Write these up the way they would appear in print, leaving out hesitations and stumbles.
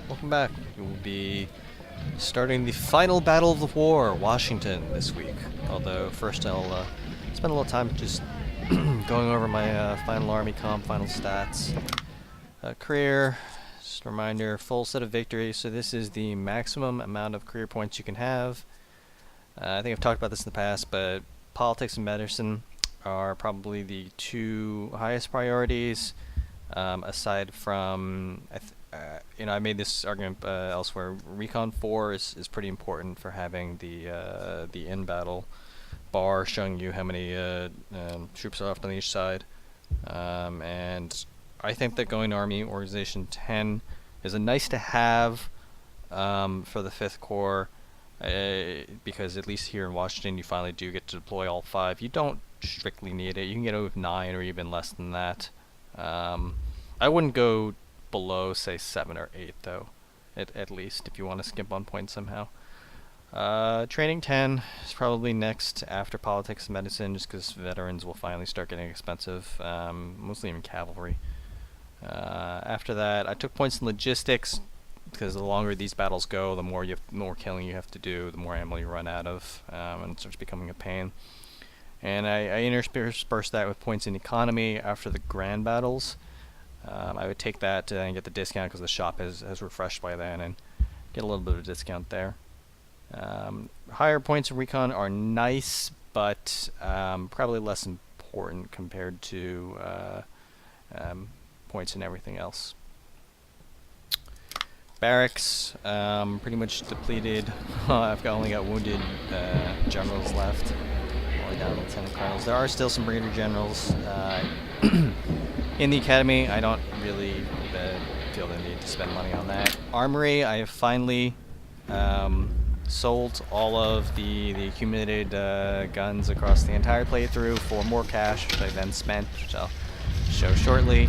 Welcome back. We will be starting the final battle of the war, Washington, this week. Although first I'll spend a little time just going over my final army comp, final stats. Career, just a reminder, full set of victories. So this is the maximum amount of career points you can have. I think I've talked about this in the past, but politics and medicine are probably the two highest priorities, aside from I made this argument elsewhere. Recon 4 is pretty important for having the in-battle bar showing you how many troops are left on each side. And I think that going to Army Organization 10 is a nice to have for the 5th Corps, because at least here in Washington you finally do get to deploy all 5. You don't strictly need it. You can get away with 9 or even less than that. I wouldn't go below, say, 7 or 8, though, at least, if you want to skip on points somehow. Training 10 is probably next after politics and medicine, just because veterans will finally start getting expensive, mostly in cavalry. After that, I took points in logistics, because the longer these battles go, the more killing you have to do, the more ammo you run out of, and it starts becoming a pain. And I interspersed that with points in economy after the grand battles. I would take that and get the discount because the shop has refreshed by then, and get a little bit of a discount there. Higher points in recon are nice, but probably less important compared to points in everything else. Barracks, pretty much depleted. I've only got wounded generals left. Only down lieutenant colonels. There are still some brigadier generals in the academy. I don't really feel the need to spend money on that. Armory, I have finally sold all of the accumulated guns across the entire playthrough for more cash, which I then spent, which I'll show shortly.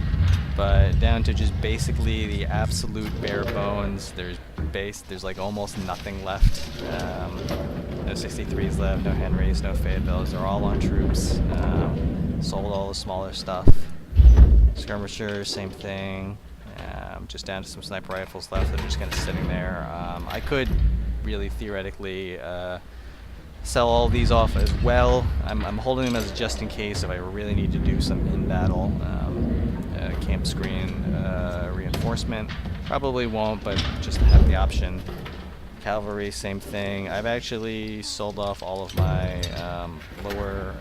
But down to just basically the absolute bare bones. There's like almost nothing left. No 63s left, no Henrys, no Fayettevilles. They're all on troops. Sold all the smaller stuff. Skirmishers, same thing. Just down to some sniper rifles left that are just kind of sitting there. I could really theoretically sell all these off as well. I'm holding them as just in case if I really need to do some in-battle camp screen reinforcement. Probably won't, but just to have the option. Cavalry, same thing. I've actually sold off all of my lower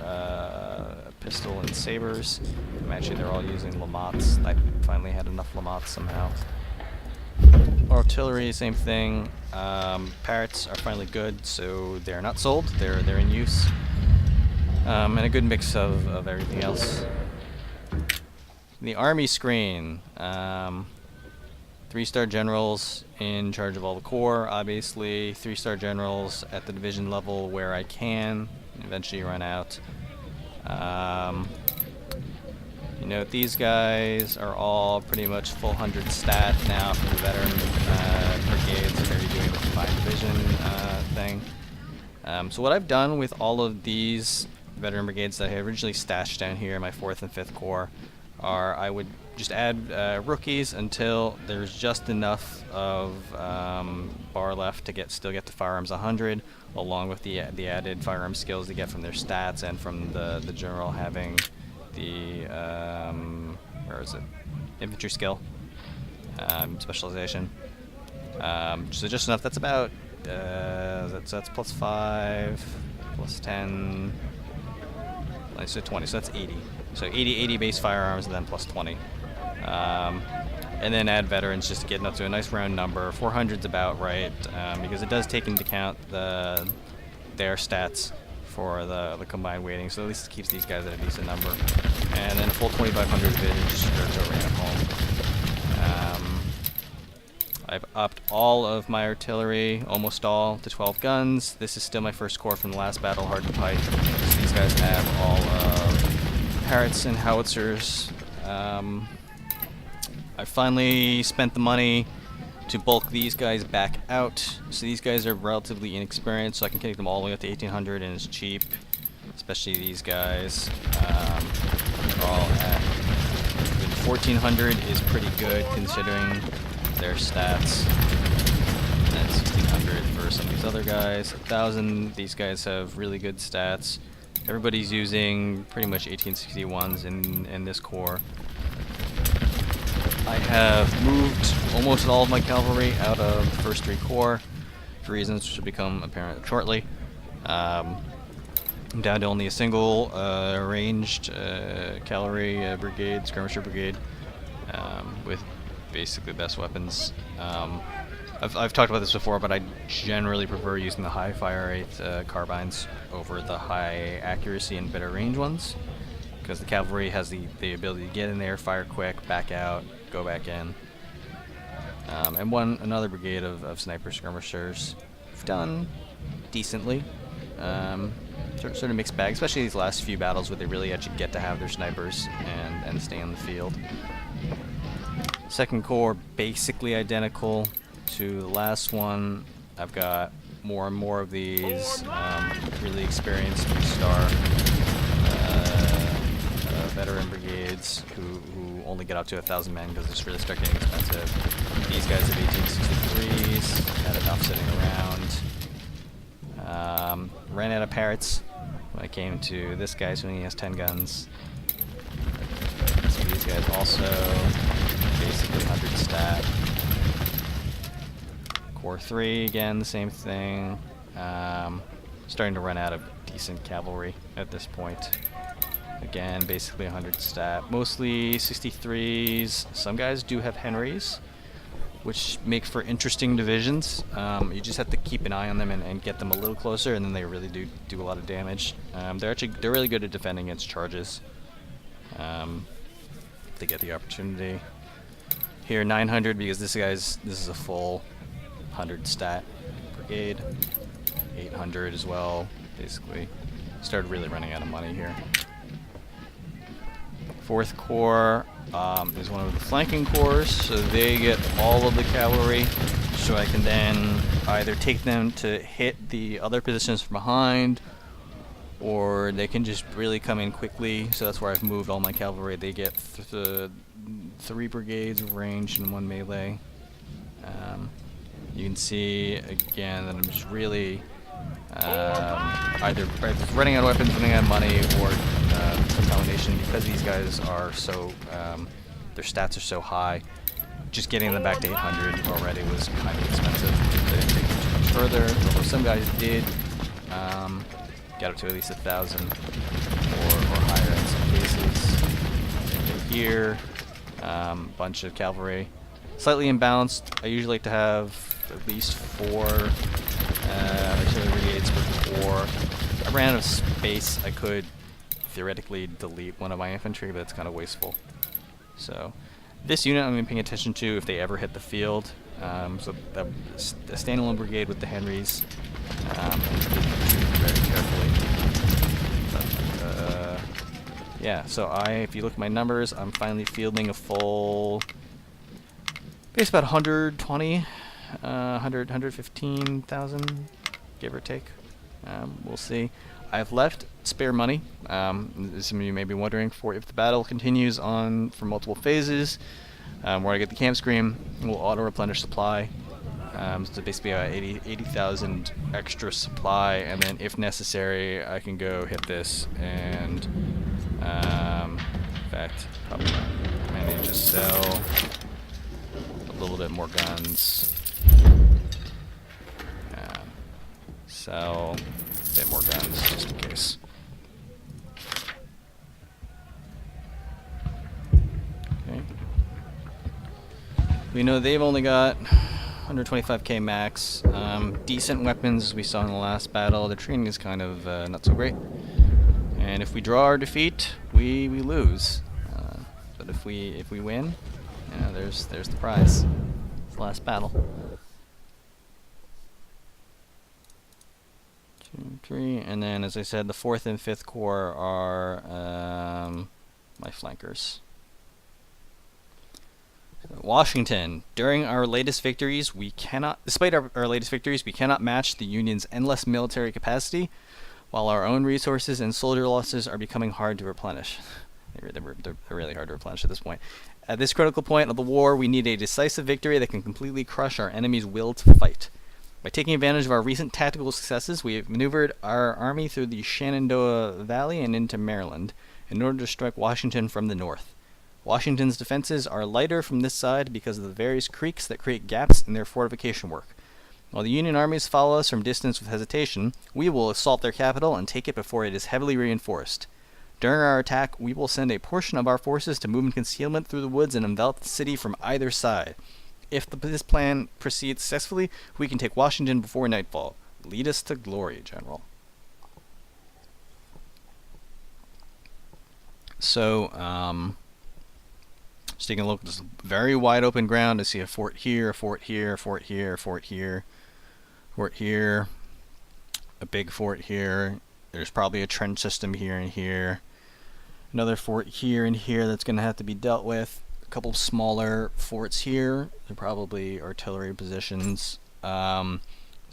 pistol and sabers. They're all using Lamottes. I finally had enough Lamottes somehow. Artillery, same thing. Parrots are finally good, so they're not sold. They're in use, and a good mix of everything else. The army screen. 3-star generals in charge of all the corps, obviously. 3-star generals at the division level where I can. Eventually run out. These guys are all pretty much full 100 stat now from the veteran brigades that are doing the combined division thing. So what I've done with all of these veteran brigades that I originally stashed down here in my 4th and 5th Corps are I would just add rookies until there's just enough of bar left to still get the firearms 100, along with the added firearm skills they get from their stats and from the general having the infantry skill specialization. So just enough. That's about that's +5, +10, so 20. So that's 80. So 80 base firearms and then +20. And then add veterans just to get up to a nice round number. 400's about right, because it does take into account their stats for the combined weighting, so at least it keeps these guys at a decent number. And then a full 2,500 bid and just starts over at home. I've upped all of my artillery, almost all, to 12 guns. This is still my 1st Corps from the last battle, hard to fight. So these guys have all of Parrots and howitzers. I finally spent the money to bulk these guys back out. So these guys are relatively inexperienced, so I can take them all the way up to 1,800 and it's cheap. Especially these guys. They're all at 1,400 is pretty good considering their stats. And then 1600 for some of these other guys. 1000, these guys have really good stats. Everybody's using pretty much 1861s in this corps. I have moved almost all of my cavalry out of the first 3 corps for reasons which will become apparent shortly. I'm down to only a single ranged cavalry brigade, skirmisher brigade, with basically the best weapons. I've talked about this before, but I generally prefer using the high fire rate carbines over the high accuracy and better range ones, because the cavalry has the ability to get in there, fire quick, back out, go back in. And another brigade of sniper skirmishers. We've done decently. Sort of mixed bag, especially these last few battles where they really actually get to have their snipers and stay on the field. Second corps basically identical to the last one. I've got more and more of these really experienced 3-star veteran brigades who only get up to 1,000 men because it's really start getting expensive. These guys have 1863s, had enough sitting around. Ran out of parrots when I came to this guy, so he has 10 guns. So these guys also basically 100 stat. Corps 3, again, the same thing. Starting to run out of decent cavalry at this point. Again, basically 100 stat. Mostly 63s. Some guys do have Henrys, which make for interesting divisions. You just have to keep an eye on them and get them a little closer, and then they really do a lot of damage. They're really good at defending against charges. If they get the opportunity. Here 900 because this is a full 100 stat brigade. 800 as well. Basically, started really running out of money here. 4th Corps is one of the flanking corps, so they get all of the cavalry, so I can then either take them to hit the other positions from behind, or they can just really come in quickly. So that's where I've moved all my cavalry. They get 3 brigades of range and 1 melee. You can see again that I'm just really either running out of weapons, running out of money, or some combination, because these guys are so their stats are so high. Just getting them back to 800 already was kind of expensive. They didn't take them too much further, although some guys did get up to at least 1,000 or higher in some cases. And here, bunch of cavalry, slightly imbalanced. I usually like to have at least 4 artillery brigades per corps. I ran out of space. I could theoretically delete one of my infantry, but it's kind of wasteful. So this unit I'm going to be paying attention to if they ever hit the field. So a standalone brigade with the Henrys. Very carefully. But, yeah, so if you look at my numbers, I'm finally fielding a full, base about 120, 115,000, give or take. We'll see. I've left spare money. Some of you may be wondering, for if the battle continues on for multiple phases, where I get the camp scream, we'll auto-replenish supply. So basically 80,000 extra supply, and then if necessary, I can go hit this and, in fact, probably manage to sell a little bit more guns. Sell a bit more guns, just in case. Okay. We know they've only got 125k max. Decent weapons, as we saw in the last battle. The training is kind of not so great. And if we draw our defeat, we lose. But if we win, there's the prize. It's the last battle. 2, 3, and then, as I said, the 4th and 5th Corps are my flankers. Washington. During our latest victories, despite our latest victories, we cannot match the Union's endless military capacity, while our own resources and soldier losses are becoming hard to replenish. They're really hard to replenish at this point. At this critical point of the war, we need a decisive victory that can completely crush our enemy's will to fight. By taking advantage of our recent tactical successes, we have maneuvered our army through the Shenandoah Valley and into Maryland in order to strike Washington from the north. Washington's defenses are lighter from this side because of the various creeks that create gaps in their fortification work. While the Union armies follow us from distance with hesitation, we will assault their capital and take it before it is heavily reinforced. During our attack, we will send a portion of our forces to move in concealment through the woods and envelop the city from either side. If this plan proceeds successfully, we can take Washington before nightfall. Lead us to glory, General. So, just taking a look at this very wide open ground. I see a fort here, a fort here, a fort here, a fort here, fort here, a big fort here. There's probably a trench system here and here. Another fort here and here that's going to have to be dealt with. A couple smaller forts here. They're probably artillery positions. So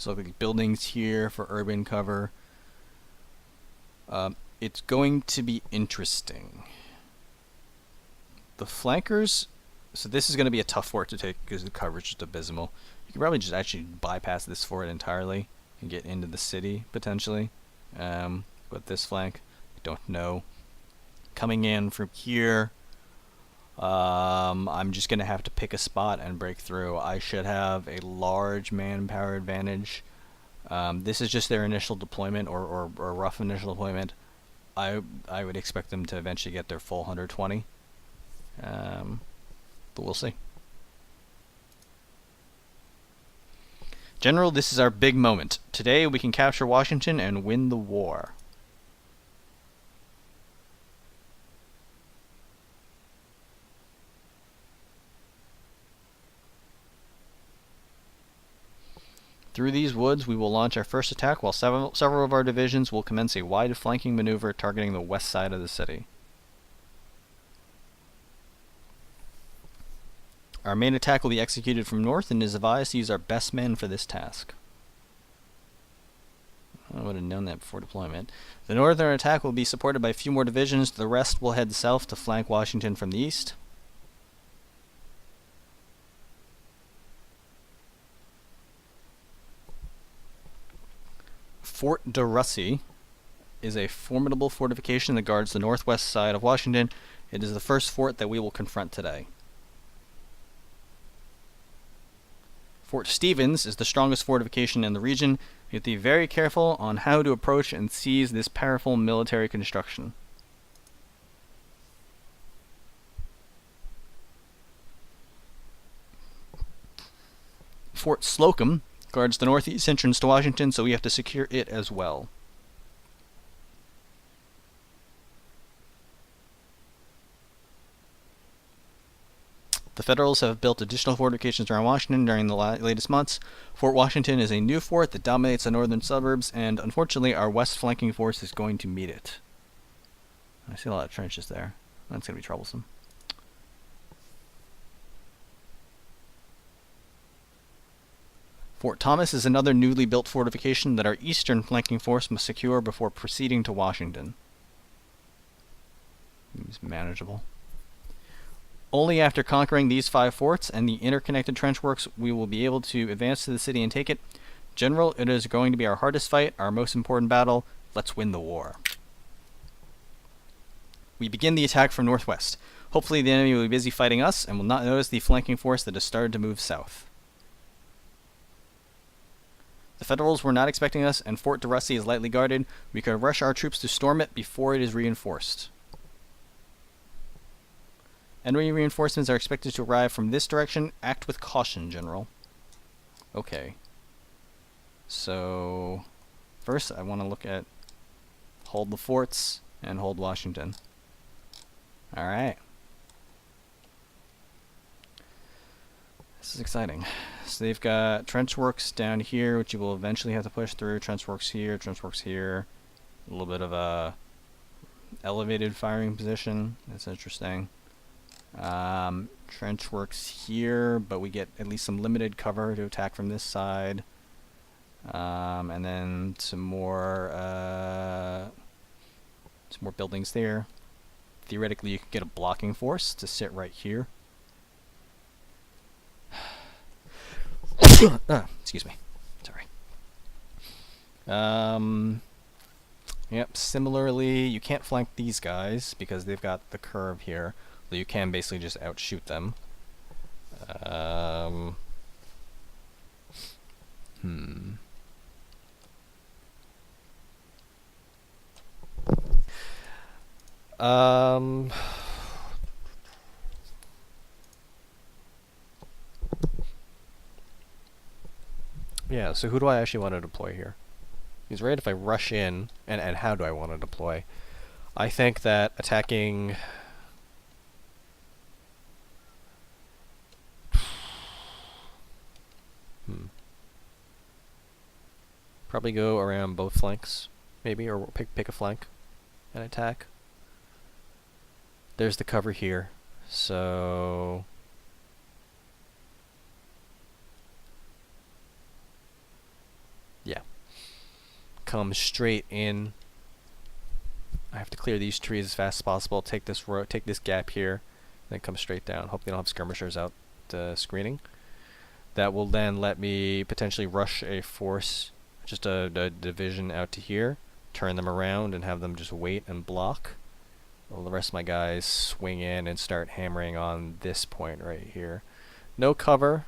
like buildings here for urban cover. It's going to be interesting. The flankers, so this is going to be a tough fort to take because the coverage is abysmal. You could probably just actually bypass this fort entirely and get into the city potentially. But this flank, I don't know. Coming in from here, I'm just going to have to pick a spot and break through. I should have a large manpower advantage. This is just their initial deployment or rough initial deployment. I would expect them to eventually get their full 120. But we'll see. General, this is our big moment. Today we can capture Washington and win the war. Through these woods, we will launch our first attack, while several of our divisions will commence a wide flanking maneuver targeting the west side of the city. Our main attack will be executed from north, and it is advised to use our best men for this task. I would have known that before deployment. The northern attack will be supported by a few more divisions. The rest will head south to flank Washington from the east. Fort de Russy is a formidable fortification that guards the northwest side of Washington. It is the first fort that we will confront today. Fort Stevens is the strongest fortification in the region. You have to be very careful on how to approach and seize this powerful military construction. Fort Slocum guards the northeast entrance to Washington, so we have to secure it as well. The Federals have built additional fortifications around Washington during the latest months. Fort Washington is a new fort that dominates the northern suburbs, and unfortunately our west flanking force is going to meet it. I see a lot of trenches there. That's going to be troublesome. Fort Thomas is another newly built fortification that our eastern flanking force must secure before proceeding to Washington. It's manageable. Only after conquering these 5 forts and the interconnected trench works we will be able to advance to the city and take it. General, it is going to be our hardest fight, our most important battle. Let's win the war. We begin the attack from northwest. Hopefully the enemy will be busy fighting us and will not notice the flanking force that has started to move south. The Federals were not expecting us, and Fort de Russy is lightly guarded. We could rush our troops to storm it before it is reinforced. Enemy reinforcements are expected to arrive from this direction. Act with caution, General. Okay. So, first I want to look at hold the forts and hold Washington. Alright. This is exciting. So they've got trench works down here, which you will eventually have to push through. Trench works here, trench works here. A little bit of a elevated firing position. That's interesting. Trench works here, but we get at least some limited cover to attack from this side. And then some more buildings there. Theoretically, you could get a blocking force to sit right here Excuse me. Sorry. Yep, similarly, you can't flank these guys because they've got the curve here, so you can basically just outshoot them. Yeah, so who do I actually want to deploy here? Because right, if I rush in, and how do I want to deploy? I think that attacking... Probably go around both flanks, maybe, or pick a flank and attack. There's the cover here, so... yeah. Come straight in. I have to clear these trees as fast as possible, take this gap here, then come straight down. Hope they don't have skirmishers out screening. That will then let me potentially rush a force, just a division out to here, turn them around and have them just wait and block. Well, the rest of my guys swing in and start hammering on this point right here. No cover,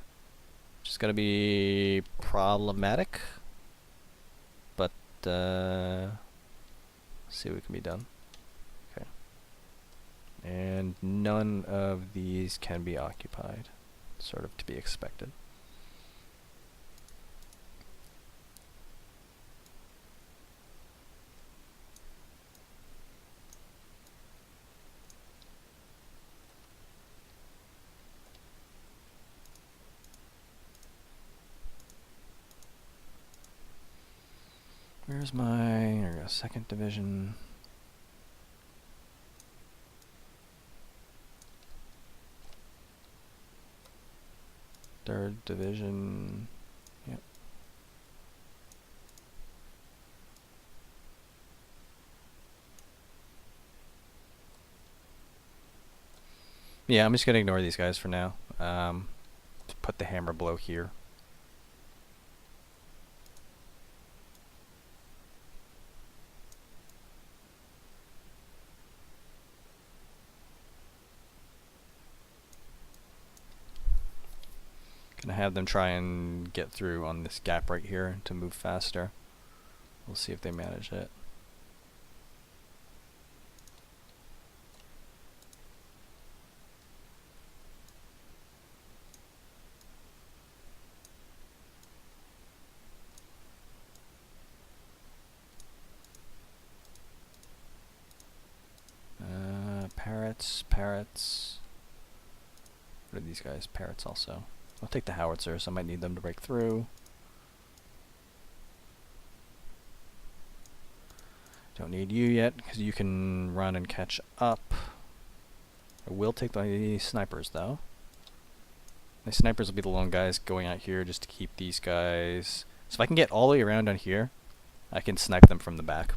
which is going to be problematic, but see what can be done. Okay. And none of these can be occupied, sort of to be expected. Where's my second division? Third division. Yep. Yeah, I'm just gonna ignore these guys for now. Put the hammer blow here. Gonna have them try and get through on this gap right here to move faster. We'll see if they manage it. Parrots. What are these guys? Parrots also. I'll take the howitzers. I might need them to break through. Don't need you yet, because you can run and catch up. I will take the snipers, though. The snipers will be the lone guys going out here just to keep these guys... So if I can get all the way around on here, I can snipe them from the back,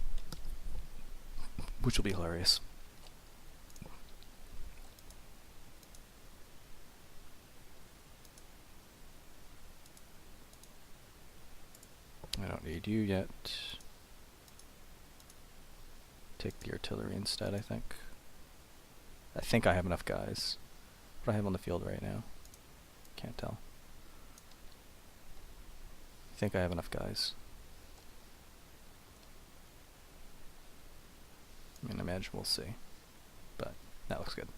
which will be hilarious. I don't need you yet. Take the artillery instead, I think. I think I have enough guys. What do I have on the field right now? Can't tell. I think I have enough guys. I mean, imagine we'll see. But that looks good.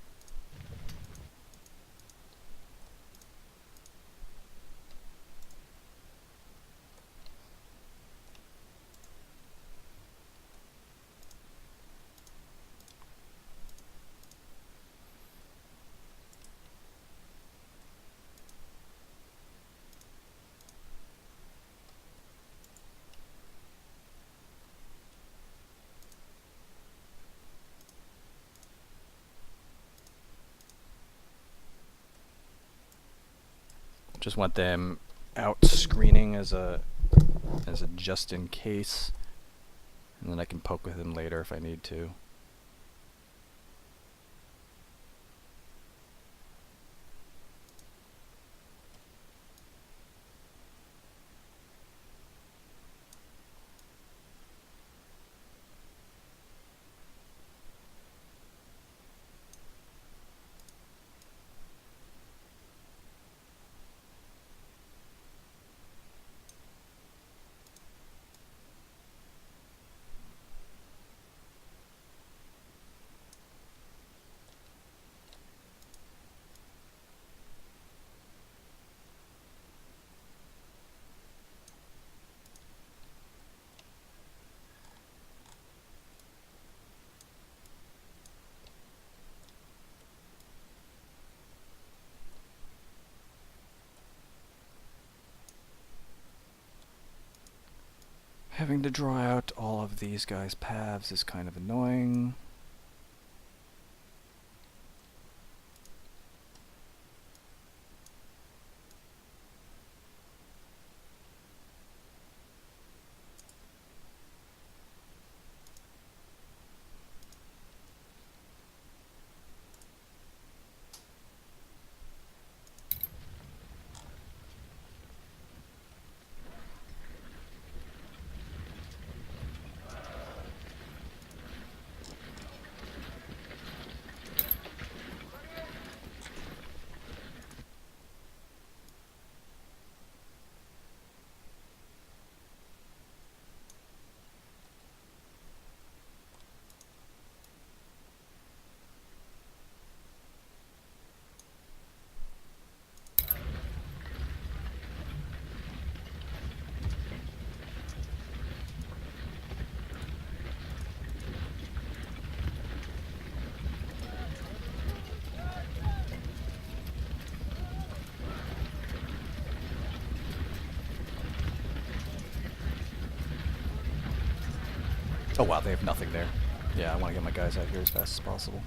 Just want them out screening as a just in case, and then I can poke with them later if I need to. Having to draw out all of these guys' paths is kind of annoying. Oh wow, they have nothing there. Yeah, I want to get my guys out here as fast as possible.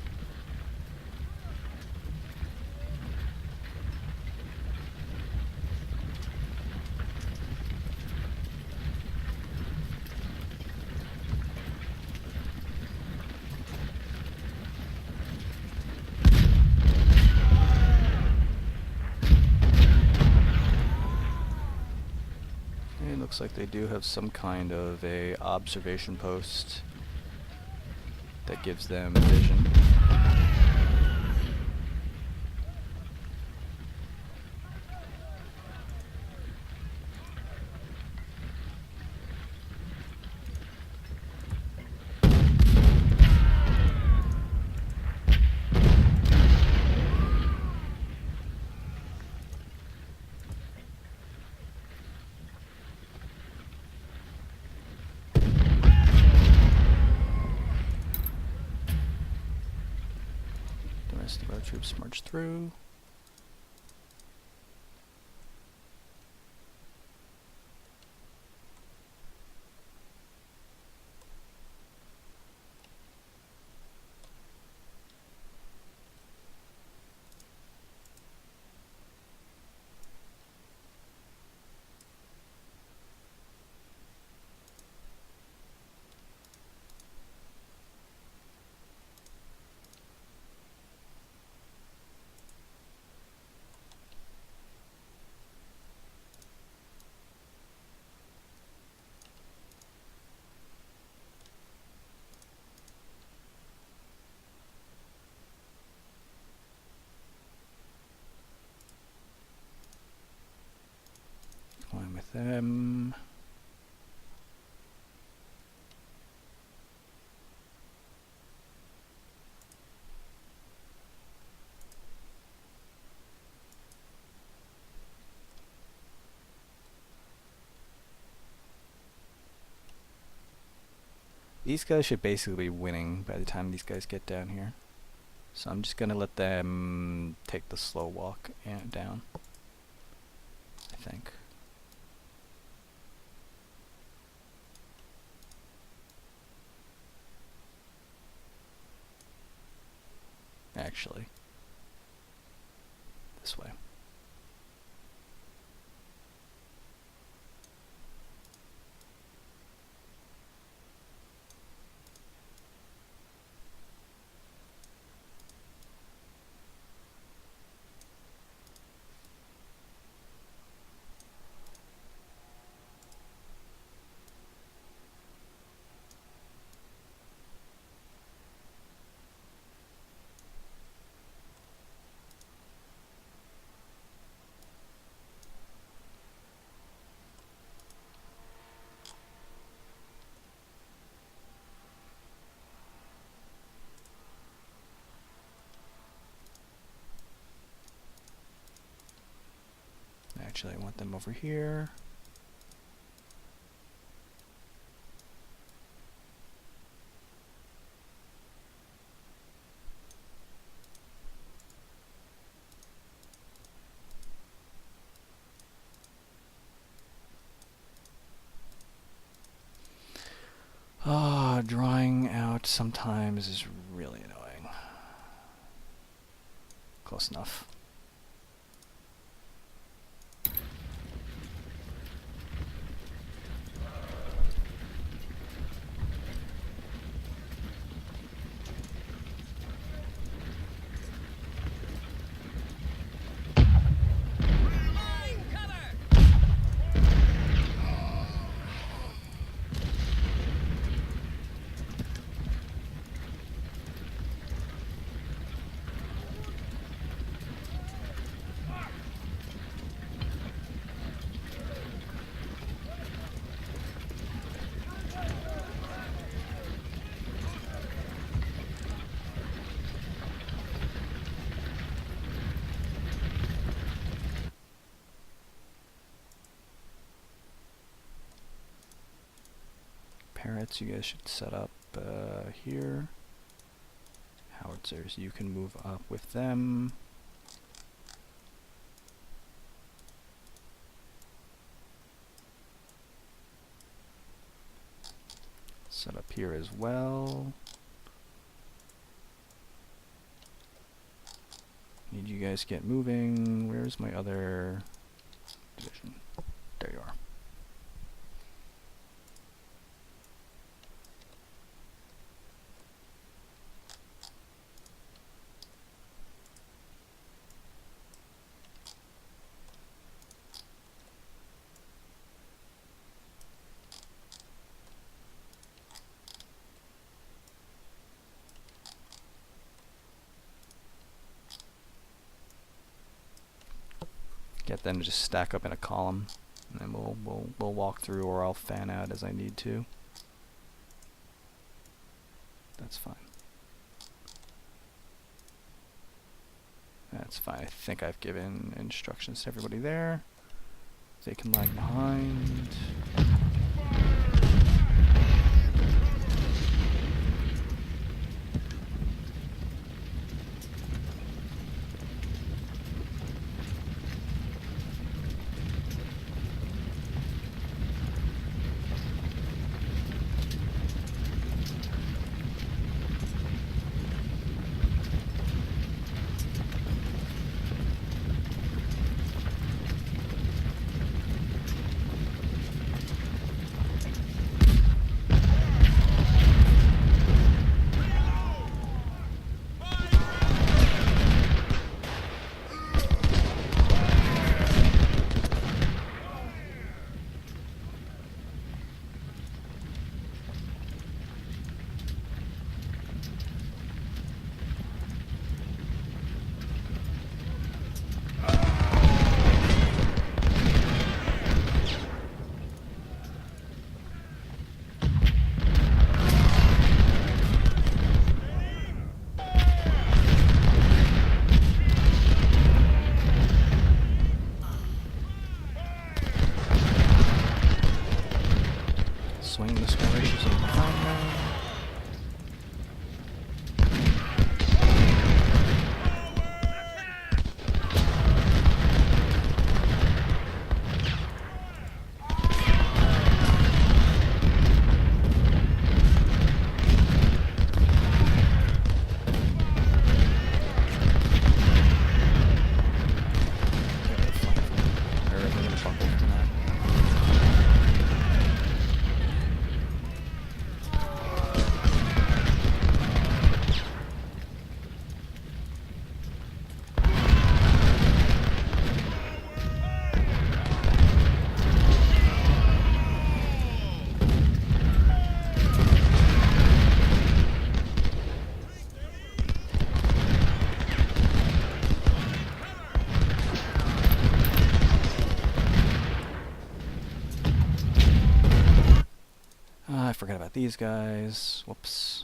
It looks like they do have some kind of a observation post that gives them vision. The rest of our troops march through. Fine with them. These guys should basically be winning by the time these guys get down here. So I'm just gonna let them take the slow walk down, I think. Actually, this way. Actually, I want them over here. out sometimes is really annoying. Close enough. Parrots, you guys should set up here. Howitzers, you can move up with them. Set up here as well. Need you guys to get moving. Where's my other division? There you are. Get them to just stack up in a column, and then we'll walk through, or I'll fan out as I need to. That's fine. That's fine. I think I've given instructions to everybody there. They can lag behind. Swing the skirmishers in behind them. I forgot about these guys. Whoops.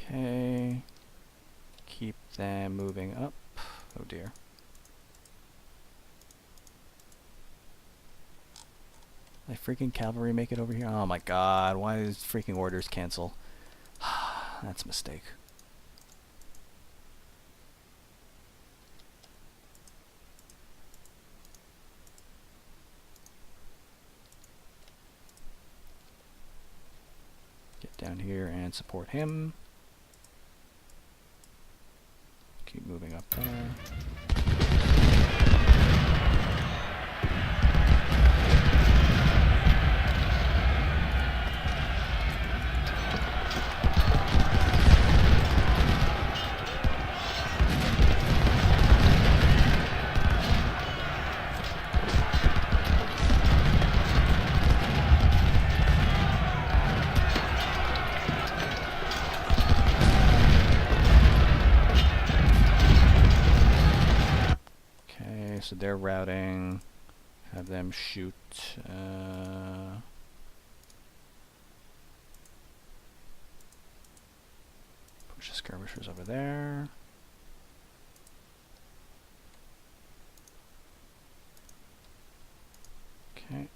Okay. Keep them moving up. Oh dear. Did freaking cavalry make it over here? Oh my god, why does freaking orders cancel? That's a mistake. Get down here and support him. Keep moving up there. So they're routing. Have them shoot. Push the skirmishers over there. Okay.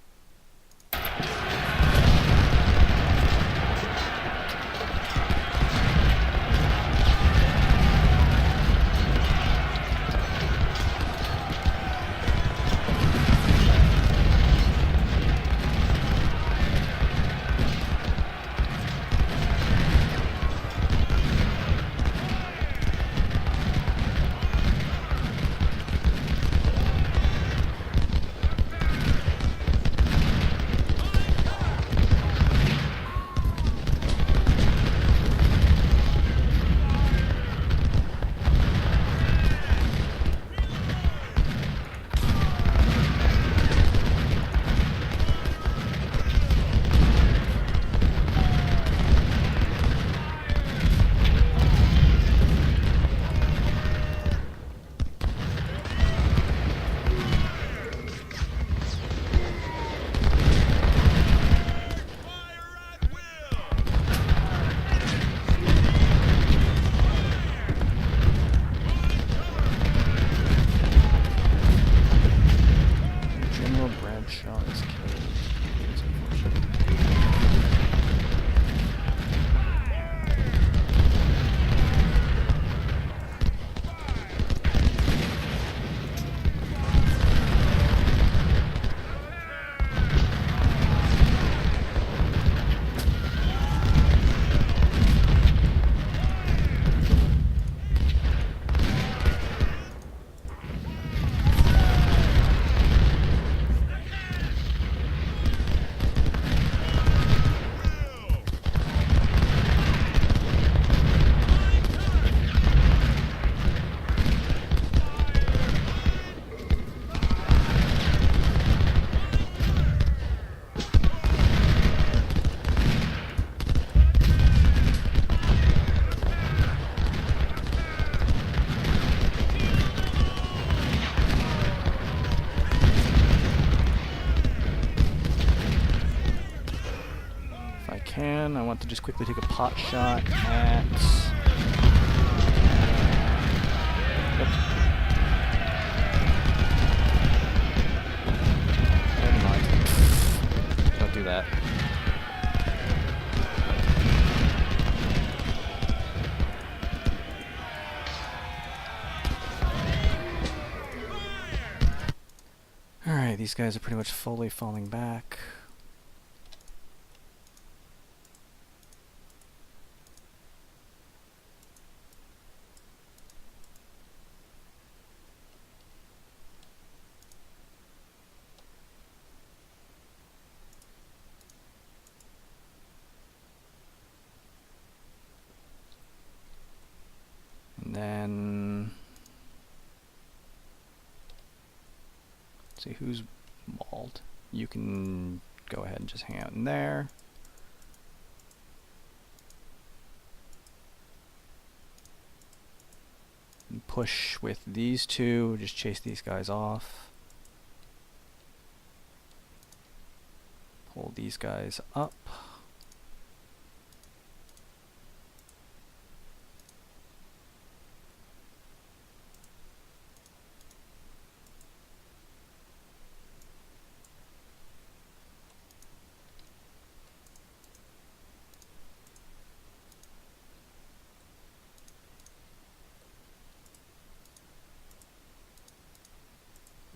I want to just quickly take a pot shot at... Oops. Never mind. Don't do that. Alright, these guys are pretty much fully falling back. And then... let's see who's mauled. You can go ahead and just hang out in there. And push with these two, just chase these guys off. Pull these guys up.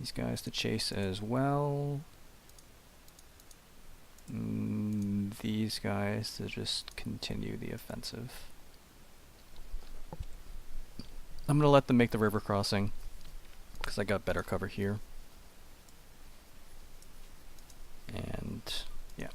These guys to chase as well. These guys to just continue the offensive. I'm gonna let them make the river crossing, because I got better cover here. And yeah.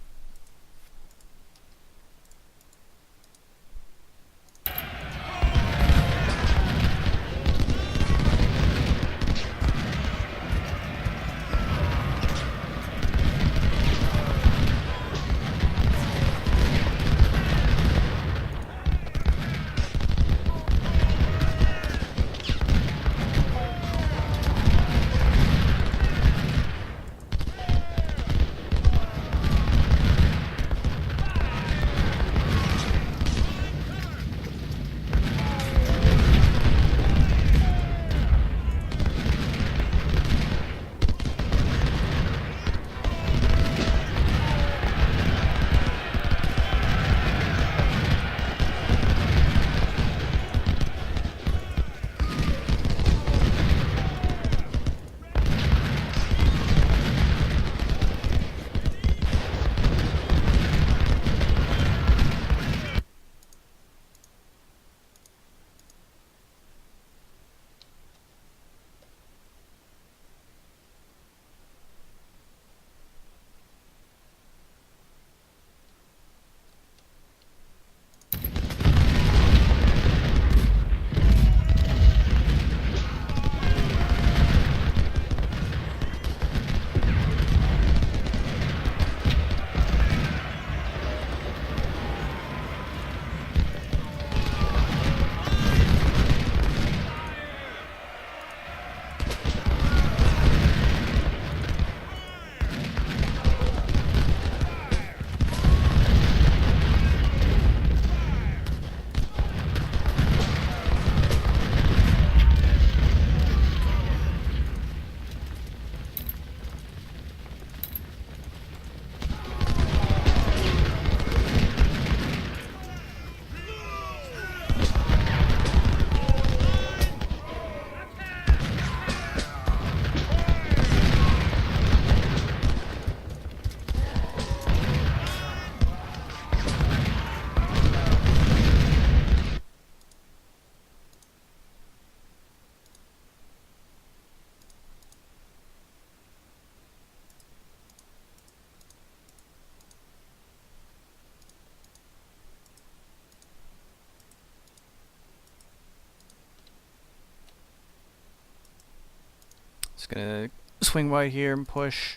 Just gonna swing wide here and push.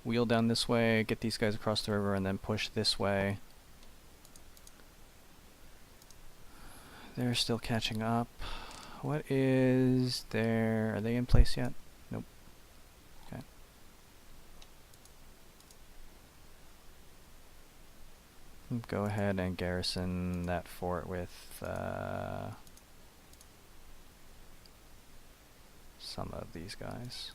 Wheel down this way, get these guys across the river, and then push this way. They're still catching up. What is there? Are they in place yet? Nope. Okay. Go ahead and garrison that fort with some of these guys.